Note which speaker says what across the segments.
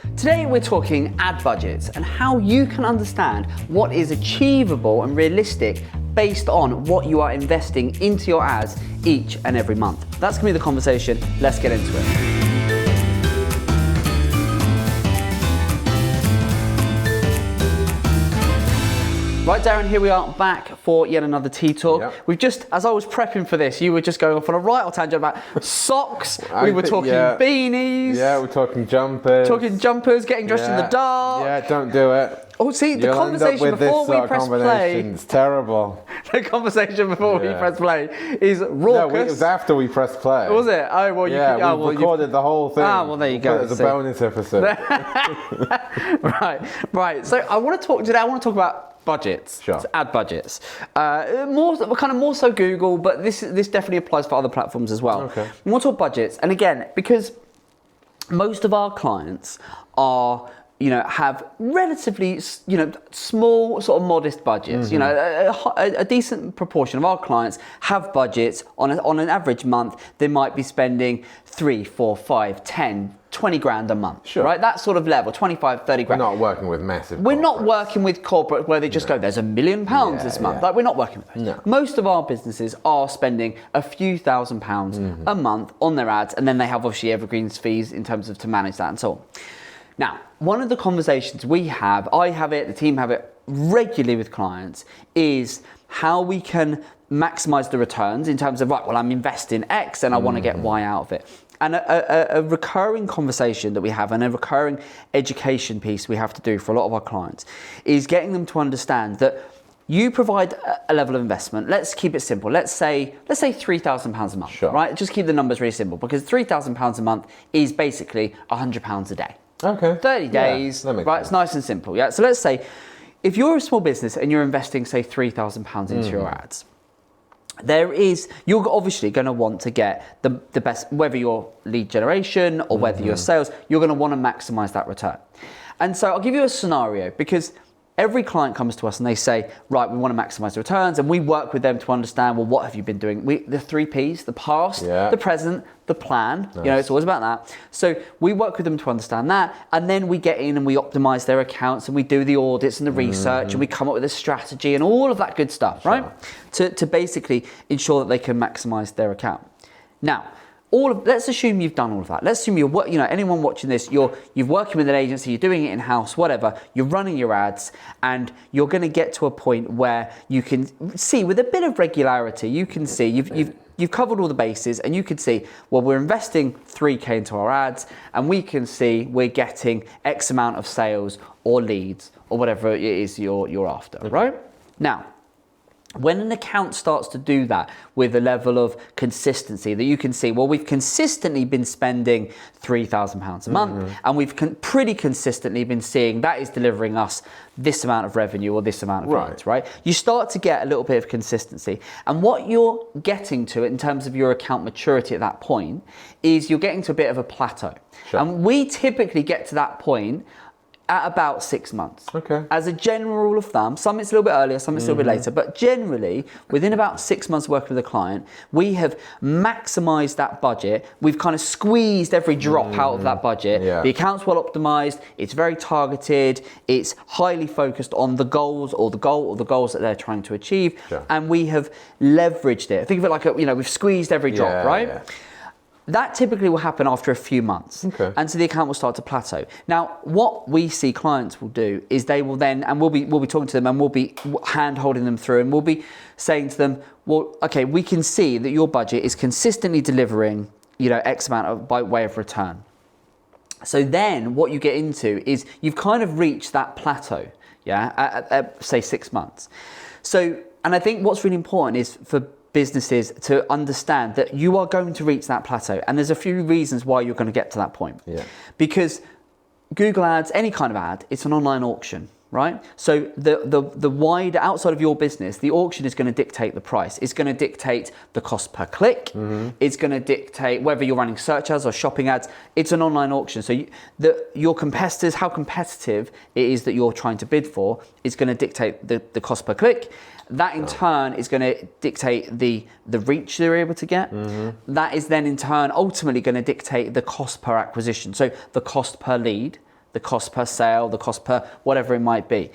Speaker 1: Today we're talking ad budgets and how you can understand what is achievable and realistic based on what you are investing into your ads each and every month. That's going to be the conversation. Let's get into it. Right, Darren, here we are back for yet another T Talk.
Speaker 2: Yep.
Speaker 1: We've just, as I was prepping for this, you were just going off on a right old tangent about socks. We were talking beanies.
Speaker 2: Yeah, we're talking jumpers.
Speaker 1: Getting dressed in the dark.
Speaker 2: Yeah, don't do it.
Speaker 1: Oh, see, the
Speaker 2: You'll
Speaker 1: conversation
Speaker 2: end up with
Speaker 1: before
Speaker 2: this
Speaker 1: we press play.
Speaker 2: It's terrible.
Speaker 1: The conversation before we press play is raucous.
Speaker 2: No, it was after we pressed play.
Speaker 1: Was it? Oh, well,
Speaker 2: we recorded the whole thing.
Speaker 1: Ah, well, there you go.
Speaker 2: Put it as a bonus episode.
Speaker 1: Right. So I want to talk today. I want to talk about budgets,
Speaker 2: sure.
Speaker 1: Ad budgets. More so Google, but this definitely applies for other platforms as well.
Speaker 2: Okay.
Speaker 1: We want to talk budgets, and again, because most of our clients are, have relatively, small, sort of modest budgets. Mm-hmm. A decent proportion of our clients have budgets on an average month. They might be spending 3, 4, 5, 10, 20 grand a month,
Speaker 2: sure.
Speaker 1: Right? That sort of level, 25, 30 grand.
Speaker 2: We're not working with massive
Speaker 1: We're not working with corporate where they just go, there's £1 million this month.
Speaker 2: Yeah.
Speaker 1: Like, we're not working with those.
Speaker 2: No.
Speaker 1: Most of our businesses are spending a few £1,000s a month on their ads, and then they have obviously Evergreen's fees in terms of to manage that and so on. Now, one of the conversations we have, I have it, the team have it regularly with clients, is how we can maximize the returns in terms of, right, well, I'm investing X and I want to get Y out of it. And a recurring conversation that we have and a recurring education piece we have to do for a lot of our clients is getting them to understand that you provide a level of investment. Let's keep it simple. Let's say £3,000 a month,
Speaker 2: sure.
Speaker 1: Right? Just keep the numbers really simple, because £3,000 a month is basically £100 a day.
Speaker 2: Okay.
Speaker 1: 30 days,
Speaker 2: that makes
Speaker 1: right?
Speaker 2: sense.
Speaker 1: It's nice and simple, yeah? So let's say if you're a small business and you're investing, say, £3,000 into your ads, you're obviously going to want to get the best, whether you're lead generation or whether you're sales, you're going to want to maximize that return. And so I'll give you a scenario, because every client comes to us and they say, right, we want to maximize the returns, and we work with them to understand, well, what have you been doing? The 3 Ps, the past, the present, the plan. Nice. It's always about that. So we work with them to understand that, and then we get in and we optimize their accounts and we do the audits and the research and we come up with a strategy and all of that good stuff, right? To basically ensure that they can maximize their account. Now, let's assume you've done all of that. Let's assume anyone watching this, you're working with an agency, you're doing it in-house, whatever, you're running your ads, and you're going to get to a point where you can see with a bit of regularity, you can see you've covered all the bases, and you can see, well, we're investing 3K into our ads, and we can see we're getting X amount of sales or leads or whatever it is you're after, right? Now, when an account starts to do that with a level of consistency that you can see, well, we've consistently been spending £3,000 a month, and we've pretty consistently been seeing that is delivering us this amount of revenue or this amount of leads, right? You start to get a little bit of consistency. And what you're getting to in terms of your account maturity at that point is you're getting to a bit of a plateau. Sure. And we typically get to that point at about 6 months.
Speaker 2: Okay.
Speaker 1: As a general rule of thumb, some it's a little bit earlier, some it's a little bit later, but generally, within about 6 months working with a client, we have maximized that budget. We've kind of squeezed every drop out of that budget.
Speaker 2: Yeah.
Speaker 1: The account's well optimized, it's very targeted, it's highly focused on the goals or the goals that they're trying to achieve, and we have leveraged it. Think of it like we've squeezed every drop, right? Yeah. That typically will happen after a few months. Okay. And so the account will start to plateau. Now, what we see clients will do is they will then, and we'll be talking to them and we'll be hand holding them through, and we'll be saying to them, well, okay, we can see that your budget is consistently delivering, X amount by way of return. So then what you get into is you've kind of reached that plateau, at say 6 months. So, and I think what's really important is for businesses to understand that you are going to reach that plateau, and there's a few reasons why you're going to get to that point. Because Google Ads, any kind of ad, it's an online auction, right? So the wide outside of your business, the auction is going to dictate the price. It's going to dictate the cost per click. Mm-hmm. It's going to dictate whether you're running search ads or shopping ads. It's an online auction. So your competitors, how competitive it is that you're trying to bid for, is going to dictate the cost per click. That in turn is going to dictate the reach they're able to get. Mm-hmm. That is then in turn ultimately going to dictate the cost per acquisition. So the cost per lead the cost per sale, the cost per whatever it might be.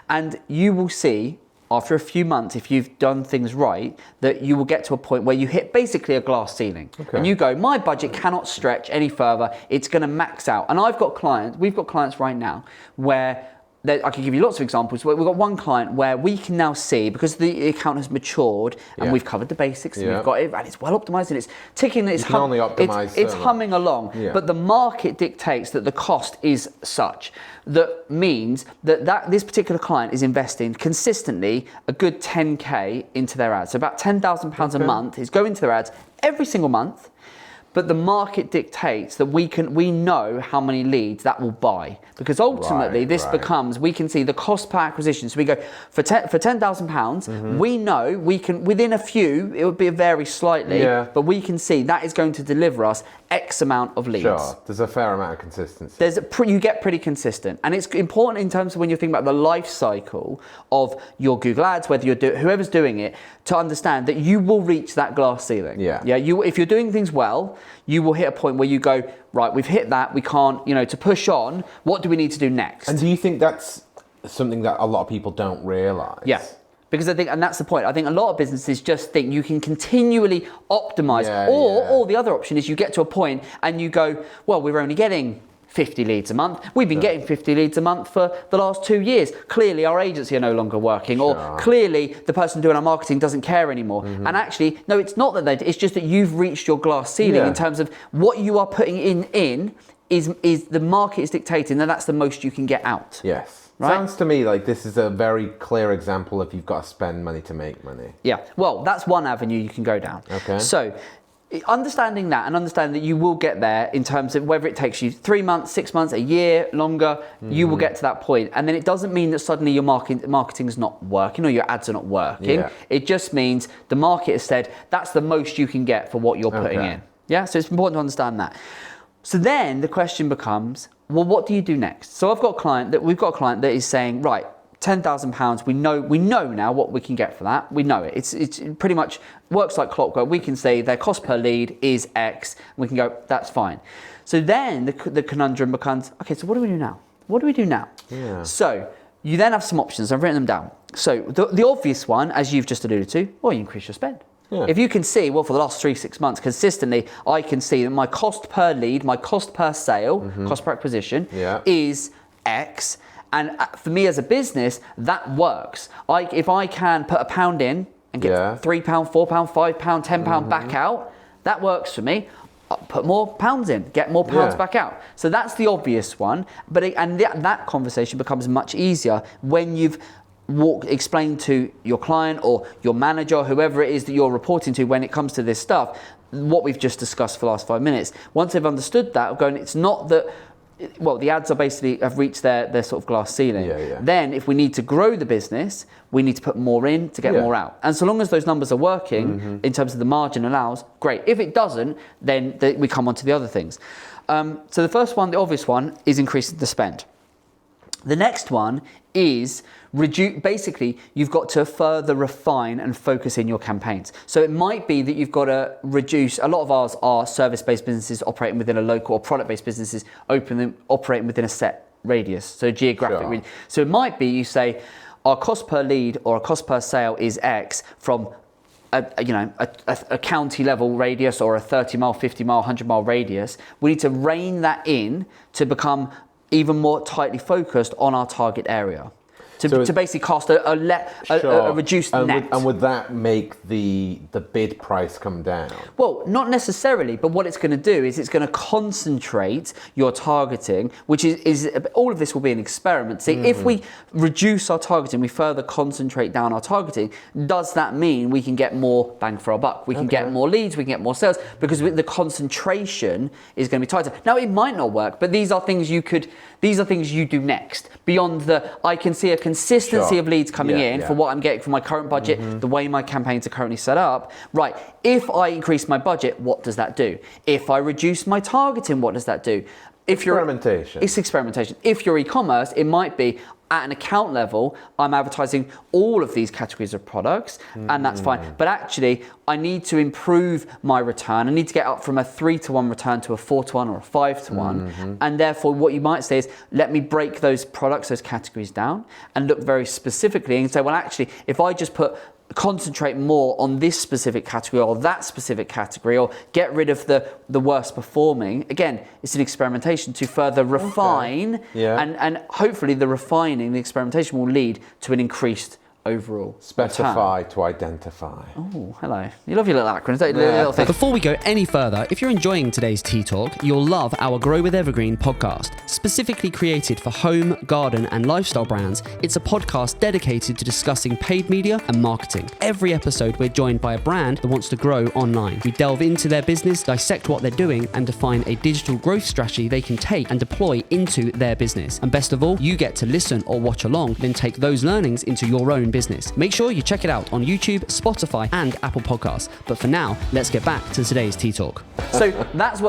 Speaker 1: And you will see after a few months, if you've done things right, that you will get to a point where you hit basically a glass ceiling. And you go, my budget cannot stretch any further. It's going to max out. And we've got clients right now where I can give you lots of examples. We've got one client where we can now see, because the account has matured and we've covered the basics and we've got it, and it's well optimized and it's ticking, it's humming along. But the market dictates that the cost is such that means that this particular client is investing consistently a good 10k into their ads. So about £10,000 a month is going to their ads every single month. But the market dictates that we know how many leads that will buy, because ultimately this becomes, we can see the cost per acquisition. So we go for £10,000, we know we can, within a few, it would vary slightly, but we can see that is going to deliver us X amount of leads.
Speaker 2: Sure, there's a fair amount of consistency.
Speaker 1: You get pretty consistent, and it's important in terms of when you're thinking about the life cycle of your Google Ads, whether whoever's doing it, to understand that you will reach that glass ceiling. If you're doing things well, you will hit a point where you go, right, we've hit that, we can't, to push on, what do we need to do next?
Speaker 2: And do you think that's something that a lot of people don't realise?
Speaker 1: Yeah. Because I think, and that's the point, I think a lot of businesses just think you can continually optimize, or the other option is you get to a point and you go, well, we're only getting 50 leads a month. We've been getting 50 leads a month for the last 2 years. Clearly our agency are no longer working, or clearly the person doing our marketing doesn't care anymore. And actually, no, it's not that it's just that you've reached your glass ceiling in terms of what you are putting in is the market is dictating, and that's the most you can get out.
Speaker 2: Yes.
Speaker 1: Right?
Speaker 2: Sounds to me like this is a very clear example of you've got to spend money to make money.
Speaker 1: Yeah, well, that's one avenue you can go down.
Speaker 2: Okay.
Speaker 1: So, understanding that and understanding that you will get there in terms of whether it takes you 3 months, 6 months, a year, longer, you will get to that point. And then it doesn't mean that suddenly your marketing is not working or your ads are not working. It just means the market has said that's the most you can get for what you're putting in. Yeah, so it's important to understand that. So then the question becomes, well, what do you do next? So we've got a client that is saying, right, £10,000, we know now what we can get for that. We know it. It's pretty much works like clockwork. We can say their cost per lead is X. And we can go, that's fine. So then the conundrum becomes, okay, so what do we do now? What do we do now? Yeah. So you then have some options. I've written them down. So the obvious one, as you've just alluded to, well, you increase your spend. Yeah. If you can see, well, for the last 3-6 months, consistently, I can see that my cost per lead, my cost per sale, cost per acquisition is X. And for me as a business, that works. If I can put £1 in and get £3, £4, £5, £10 back out, that works for me. I'll put more pounds in, get more pounds back out. So that's the obvious one. But that conversation becomes much easier when you've explain to your client or your manager, or whoever it is that you're reporting to when it comes to this stuff, what we've just discussed for the last 5 minutes. Once they've understood that, it's not that, well, the ads are basically have reached their sort of glass ceiling. Then if we need to grow the business, we need to put more in to get more out. And so long as those numbers are working in terms of the margin allows, great. If it doesn't, then we come on to the other things. So the first one, the obvious one, is increasing the spend. The next one is basically you've got to further refine and focus in your campaigns. So it might be that you've got to reduce, a lot of ours are service-based businesses operating within a local, or product-based businesses operating within a set radius, so geographic. So it might be you say our cost per lead or our cost per sale is X from a county level radius or a 30 mile, 50 mile, 100 mile radius. We need to rein that in to become even more tightly focused on our target area. To basically cast a reduced net.
Speaker 2: And would that make the bid price come down?
Speaker 1: Well, not necessarily, but what it's going to do is it's going to concentrate your targeting, which is all of this will be an experiment. See, if we reduce our targeting, we further concentrate down our targeting, does that mean we can get more bang for our buck? We can get more leads, we can get more sales, because the concentration is going to be tighter. Now, it might not work, but these are things you do next. Beyond I can see a consistency of leads coming in for what I'm getting from my current budget, the way my campaigns are currently set up. Right, if I increase my budget, what does that do? If I reduce my targeting, what does that do?
Speaker 2: Experimentation.
Speaker 1: It's experimentation. If you're e-commerce, it might be at an account level, I'm advertising all of these categories of products, and that's fine. But actually, I need to improve my return. I need to get up from a 3-to-1 return to a 4-to-1 or a 5-to-1. And therefore, what you might say is, let me break those products, those categories down, and look very specifically and say, well, actually, if I just concentrate more on this specific category or that specific category, or get rid of the worst performing. Again, it's an experimentation to further refine, and hopefully the refining, the experimentation will lead to an increased overall
Speaker 2: Specify
Speaker 1: return.
Speaker 2: to identify.
Speaker 1: Oh, hello. You love your little acronyms, don't you? Little things.
Speaker 3: Before we go any further, if you're enjoying today's Tea Talk, you'll love our Grow with Evergreen podcast. Specifically created for home, garden, and lifestyle brands, it's a podcast dedicated to discussing paid media and marketing. Every episode, we're joined by a brand that wants to grow online. We delve into their business, dissect what they're doing, and define a digital growth strategy they can take and deploy into their business. And best of all, you get to listen or watch along, then take those learnings into your own business. Make sure you check it out on YouTube, Spotify, and Apple Podcasts. But for now, let's get back to today's Tea Talk.
Speaker 1: So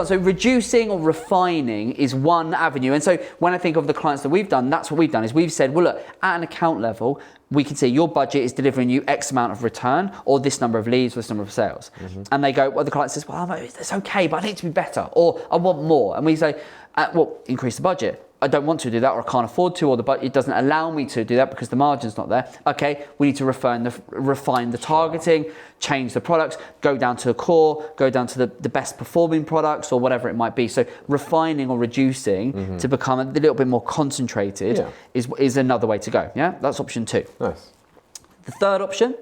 Speaker 1: so reducing or refining is one avenue. And so when I think of the clients that we've done, that's what we've done, is we've said, well, look, at an account level, we can see your budget is delivering you X amount of return, or this number of leads, or this number of sales. And they go, well, the client says, well, it's okay, but I need to be better, or I want more. And we say, well, increase the budget. I don't want to do that, or I can't afford to, or the budget doesn't allow me to do that because the margin's not there. Okay, we need to refine the targeting, change the products, go down to the core, go down to the best performing products, or whatever it might be. So refining or reducing to become a little bit more concentrated is another way to go. Yeah, that's option 2.
Speaker 2: Nice.
Speaker 1: The third option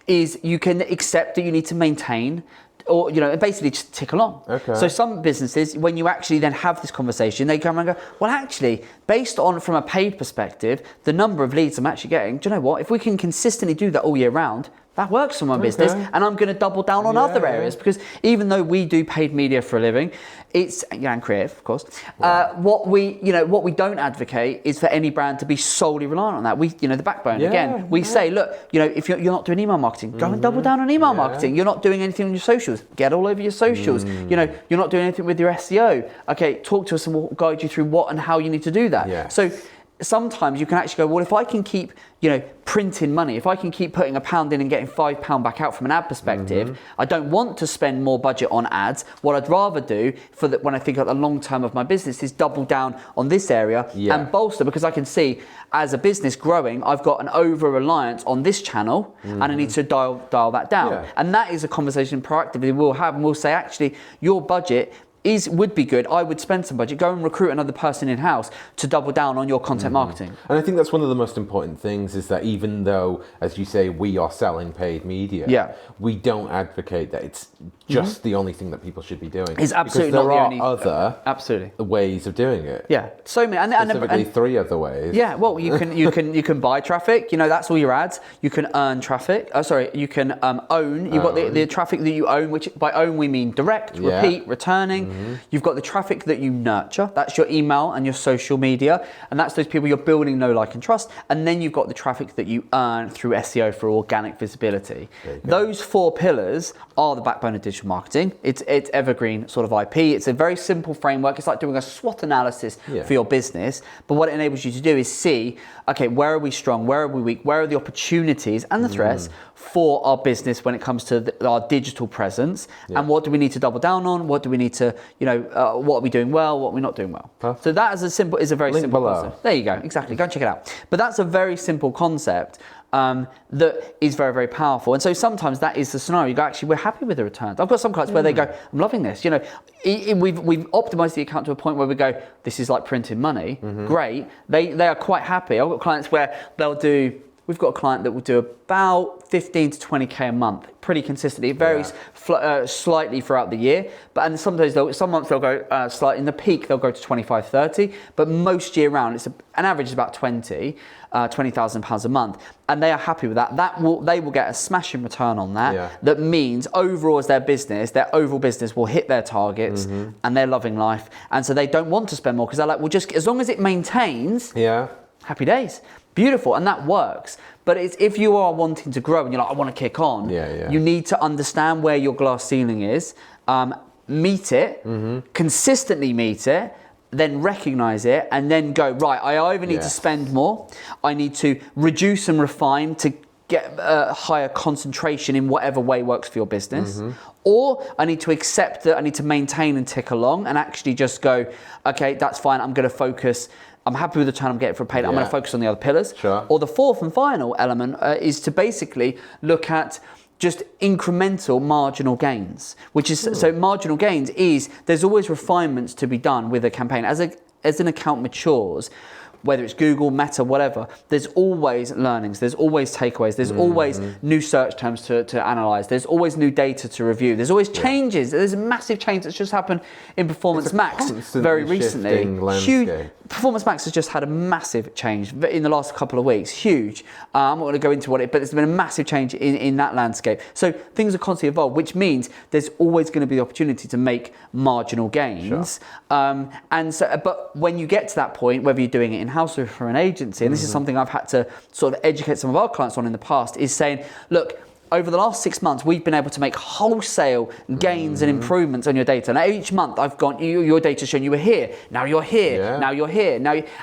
Speaker 1: is you can accept that you need to maintain, or basically just tick along.
Speaker 2: Okay.
Speaker 1: So some businesses, when you actually then have this conversation, they come and go, well, actually, based on from a paid perspective, the number of leads I'm actually getting, do you know what? If we can consistently do that all year round, that works for my business, and I'm going to double down on other areas, because even though we do paid media for a living, it's and creative, of course. What we don't advocate is for any brand to be solely reliant on that. The backbone. Again, we say, look, if you're not doing email marketing, go and double down on email marketing. You're not doing anything on your socials, get all over your socials. You're not doing anything with your SEO. Okay, talk to us and we'll guide you through what and how you need to do that.
Speaker 2: Yeah.
Speaker 1: So sometimes you can actually go, well, if I can keep, printing money, if I can keep putting £1 in and getting £5 back out from an ad perspective, I don't want to spend more budget on ads. What I'd rather do when I think of the long term of my business is double down on this area and bolster, because I can see as a business growing, I've got an over-reliance on this channel and I need to dial that down. Yeah. And that is a conversation proactively we'll have, and we'll say, actually, your budget would be good. I would spend some budget. Go and recruit another person in-house to double down on your content marketing.
Speaker 2: And I think that's one of the most important things, is that even though, as you say, we are selling paid media, we don't advocate that it's just the only thing that people should be doing.
Speaker 1: It's absolutely
Speaker 2: because
Speaker 1: not the only.
Speaker 2: There are other ways of doing it.
Speaker 1: Yeah, so many.
Speaker 2: Specifically 3 other ways.
Speaker 1: Yeah, well, you can buy traffic. That's all your ads. You can earn traffic. You can own. You've got the traffic that you own, which by own we mean direct, repeat, returning. You've got the traffic that you nurture. That's your email and your social media, and that's those people you're building know, like, and trust. And then you've got the traffic that you earn through SEO for organic visibility. Those 4 pillars are the backbone of digital marketing. It's evergreen sort of IP. It's a very simple framework. It's like doing a SWOT analysis for your business. But what it enables you to do is see, okay, where are we strong? Where are we weak? Where are the opportunities and the threats for our business when it comes to our digital presence? And what do we need to double down on? What do we need to, what are we doing well? What are we not doing well?
Speaker 2: Perfect.
Speaker 1: So that is a very
Speaker 2: Link
Speaker 1: simple
Speaker 2: below.
Speaker 1: concept. There you go. Exactly. Go and check it out. But that's a very simple concept that is very, very powerful. And so sometimes that is the scenario. You go, actually, we're happy with the returns. I've got some clients where they go, I'm loving this. We've optimized the account to a point where we go, this is like printing money. Great. They are quite happy. I've got clients where we've got a client that will do about 15 to 20k a month, pretty consistently. It varies slightly throughout the year, and sometimes some months they'll go slightly. In the peak, they'll go to 25, 30, but most year round, it's an average is about 20,000 pounds a month, and they are happy with that. They will get a smashing return on that. Yeah. That means overall, as their overall business will hit their targets, and they're loving life, and so they don't want to spend more because they're like, well, just as long as it maintains. Yeah. Happy days. Beautiful, and that works. But if you are wanting to grow and you're like, I want to kick on, you need to understand where your glass ceiling is, meet it, consistently meet it, then recognize it and then go, right, I either need to spend more, I need to reduce and refine to get a higher concentration in whatever way works for your business, or I need to accept that I need to maintain and tick along and actually just go, okay, that's fine, I'm going to focus, I'm happy with the return I'm getting for paid, I'm going to focus on the other pillars.
Speaker 2: Sure.
Speaker 1: Or the fourth and final element is to basically look at just incremental marginal gains, which is, so marginal gains is, there's always refinements to be done with a campaign. As an account matures, whether it's Google, Meta, whatever, there's always learnings, there's always takeaways, there's always new search terms to analyze, there's always new data to review, there's always changes. There's a massive change that's just happened in Performance Max very recently. Huge. Performance Max has just had a massive change in the last couple of weeks, huge. I'm not going to go into but there's been a massive change in that landscape. So things are constantly evolving, which means there's always going to be the opportunity to make marginal gains. But when you get to that point, whether you're doing it in-house or for an agency, and this is something I've had to sort of educate some of our clients on in the past, is saying, look, over the last 6 months, we've been able to make wholesale gains and improvements on your data. Now, each month, I've gone, your data's shown you were here, now you're here, now you're here,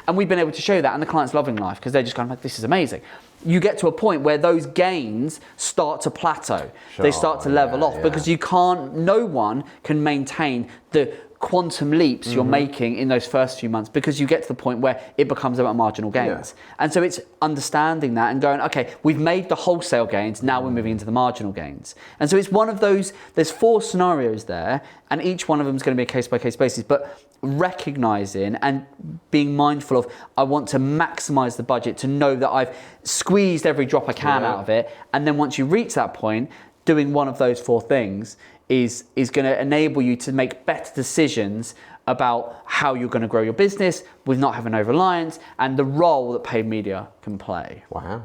Speaker 1: and we've been able to show that, and the client's loving life because they're just going, like, this is amazing. You get to a point where those gains start to plateau. They start to level off because no one can maintain the quantum leaps you're making in those first few months, because you get to the point where it becomes about marginal gains. And so it's understanding that and going, okay, we've made the wholesale gains, now we're moving into the marginal gains. And so it's one of those, there's 4 scenarios there, and each one of them is going to be a case-by-case basis, but recognizing and being mindful of, I want to maximize the budget to know that I've squeezed every drop I can out of it. And then once you reach that point, doing one of those 4 things is going to enable you to make better decisions about how you're going to grow your business with not having over-reliance and the role that paid media can play.
Speaker 2: Wow.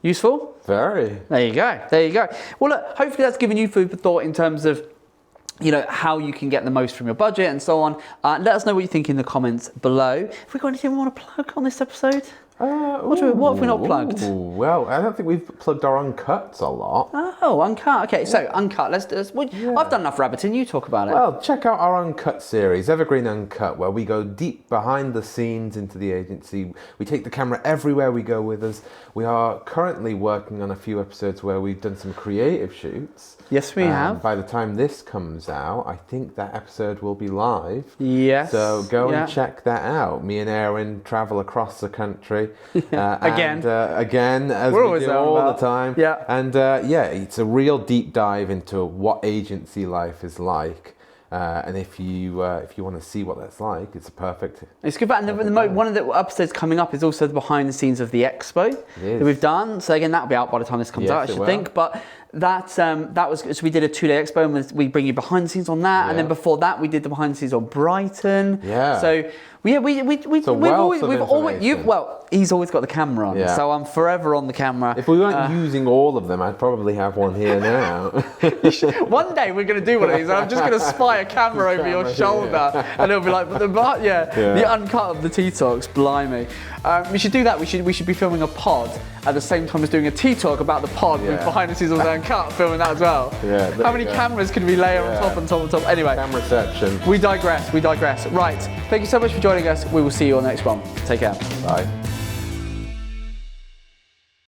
Speaker 1: Useful?
Speaker 2: Very.
Speaker 1: There you go. Well, look, hopefully that's given you food for thought in terms of, you know, how you can get the most from your budget and so on. Let us know what you think in the comments below. Have we got anything we want to plug on this episode? What have we not plugged?
Speaker 2: Well, I don't think we've plugged our Uncuts a lot.
Speaker 1: Oh, Uncut. Okay, so Uncut. I've done enough rabbiting. You talk about it.
Speaker 2: Well, check out our Uncut series, Evergreen Uncut, where we go deep behind the scenes into the agency. We take the camera everywhere we go with us. We are currently working on a few episodes where we've done some creative shoots.
Speaker 1: Yes, we have.
Speaker 2: By the time this comes out, I think that episode will be live.
Speaker 1: Yes.
Speaker 2: So go and check that out. Me and Aaron travel across the country. Again, as we do all the time. Yeah. And it's a real deep dive into what agency life is like. And if you want to see what that's like, it's a perfect. It's good.
Speaker 1: And one of the episodes coming up is also the behind the scenes of the expo that we've done. So again, that'll be out by the time this comes out, I should think. But that was, so we did a 2-day expo, and we bring you behind the scenes on that. And then before that, we did the behind the scenes on Brighton. Yeah. So he's always got the camera on, so I'm forever on the camera.
Speaker 2: If we weren't using all of them, I'd probably have one here now.
Speaker 1: One day we're going to do one of these, and I'm just going to spy a camera over your shoulder, and it'll be like, the Uncut of the T.E A Talks, blimey. We should do that. We should be filming a pod at the same time as doing a T.E A Talk about the pod with behind the scenes of the Uncut, filming that as well. Yeah. How many cameras could we layer on top? Anyway.
Speaker 2: Camera section.
Speaker 1: We digress. Right. Thank you so much for joining us. We will see you on the next one. Take care.
Speaker 2: Bye.